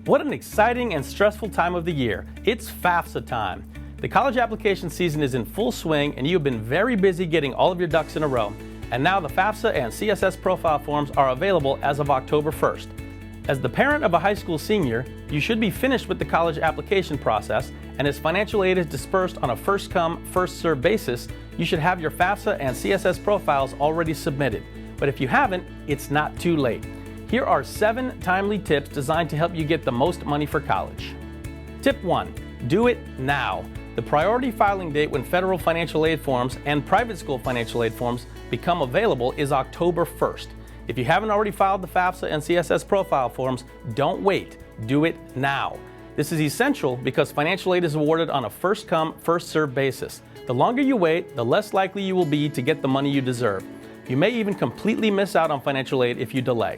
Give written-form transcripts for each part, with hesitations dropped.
What an exciting and stressful time of the year. It's FAFSA time. The college application season is in full swing and you've been very busy getting all of your ducks in a row. And now the FAFSA and CSS profile forms are available as of October 1st. As the parent of a high school senior, you should be finished with the college application process, and as financial aid is dispersed on a first-come, first-served basis, you should have your FAFSA and CSS profiles already submitted. But if you haven't, it's not too late. Here are 7 timely tips designed to help you get the most money for college. Tip 1. Do it now. The priority filing date when federal financial aid forms and private school financial aid forms become available is October 1st. If you haven't already filed the FAFSA and CSS profile forms, don't wait. Do it now. This is essential because financial aid is awarded on a first-come, first-served basis. The longer you wait, the less likely you will be to get the money you deserve. You may even completely miss out on financial aid if you delay.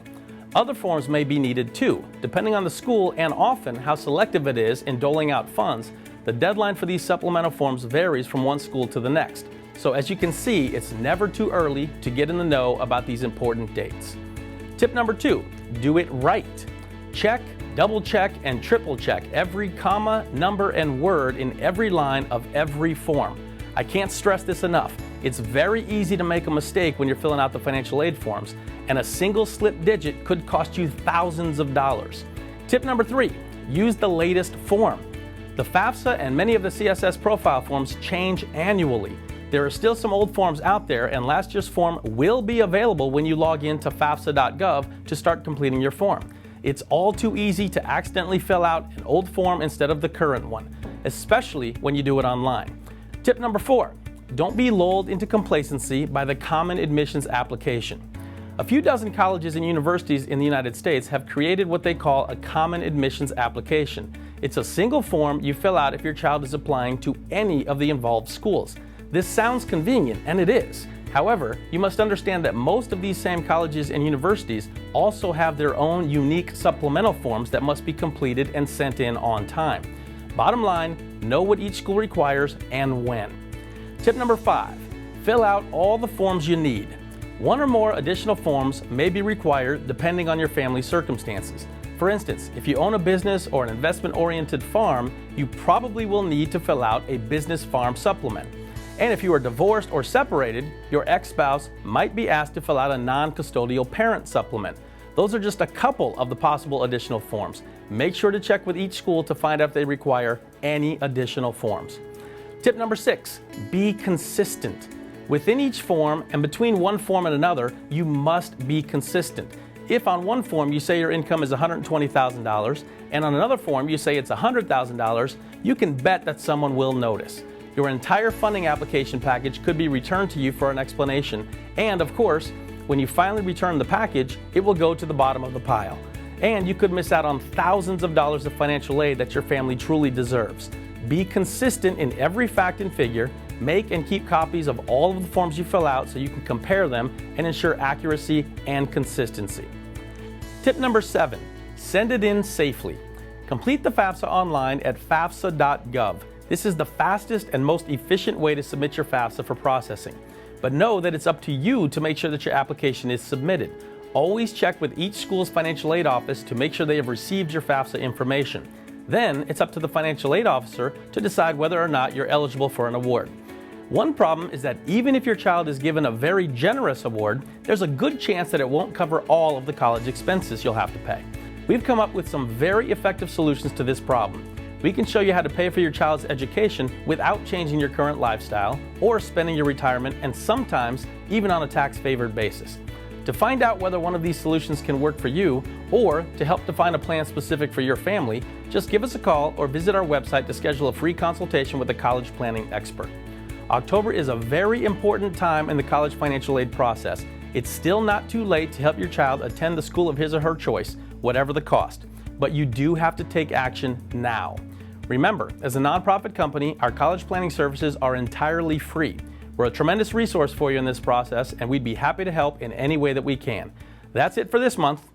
Other forms may be needed too, depending on the school and often how selective it is in doling out funds. The deadline for these supplemental forms varies from one school to the next. So as you can see, it's never too early to get in the know about these important dates. Tip number 2, do it right. Check, double check, and triple check every comma, number, and word in every line of every form. I can't stress this enough. It's very easy to make a mistake when you're filling out the financial aid forms, and a single slip digit could cost you thousands of dollars. Tip number 3, use the latest form. The FAFSA and many of the CSS profile forms change annually. There are still some old forms out there, and last year's form will be available when you log in to fafsa.gov to start completing your form. It's all too easy to accidentally fill out an old form instead of the current one, especially when you do it online. Tip number 4, don't be lulled into complacency by the common admissions application. A few dozen colleges and universities in the United States have created what they call a common admissions application. It's a single form you fill out if your child is applying to any of the involved schools. This sounds convenient, and it is. However, you must understand that most of these same colleges and universities also have their own unique supplemental forms that must be completed and sent in on time. Bottom line, know what each school requires and when. Tip number 5, fill out all the forms you need. One or more additional forms may be required depending on your family's circumstances. For instance, if you own a business or an investment-oriented farm, you probably will need to fill out a business farm supplement. And if you are divorced or separated, your ex-spouse might be asked to fill out a non-custodial parent supplement. Those are just a couple of the possible additional forms. Make sure to check with each school to find out if they require any additional forms. Tip number 6, be consistent. Within each form and between one form and another, you must be consistent. If on one form you say your income is $120,000 and on another form you say it's $100,000, you can bet that someone will notice. Your entire funding application package could be returned to you for an explanation, and of course, when you finally return the package, it will go to the bottom of the pile. And you could miss out on thousands of dollars of financial aid that your family truly deserves. Be consistent in every fact and figure. Make and keep copies of all of the forms you fill out so you can compare them and ensure accuracy and consistency. Tip number 7, send it in safely. Complete the FAFSA online at fafsa.gov. This is the fastest and most efficient way to submit your FAFSA for processing. But know that it's up to you to make sure that your application is submitted. Always check with each school's financial aid office to make sure they have received your FAFSA information. Then it's up to the financial aid officer to decide whether or not you're eligible for an award. One problem is that even if your child is given a very generous award, there's a good chance that it won't cover all of the college expenses you'll have to pay. We've come up with some very effective solutions to this problem. We can show you how to pay for your child's education without changing your current lifestyle or spending your retirement, and sometimes even on a tax-favored basis. To find out whether one of these solutions can work for you or to help define a plan specific for your family, just give us a call or visit our website to schedule a free consultation with a college planning expert. October is a very important time in the college financial aid process. It's still not too late to help your child attend the school of his or her choice, whatever the cost. But you do have to take action now. Remember, as a nonprofit company, our college planning services are entirely free. We're a tremendous resource for you in this process, and we'd be happy to help in any way that we can. That's it for this month.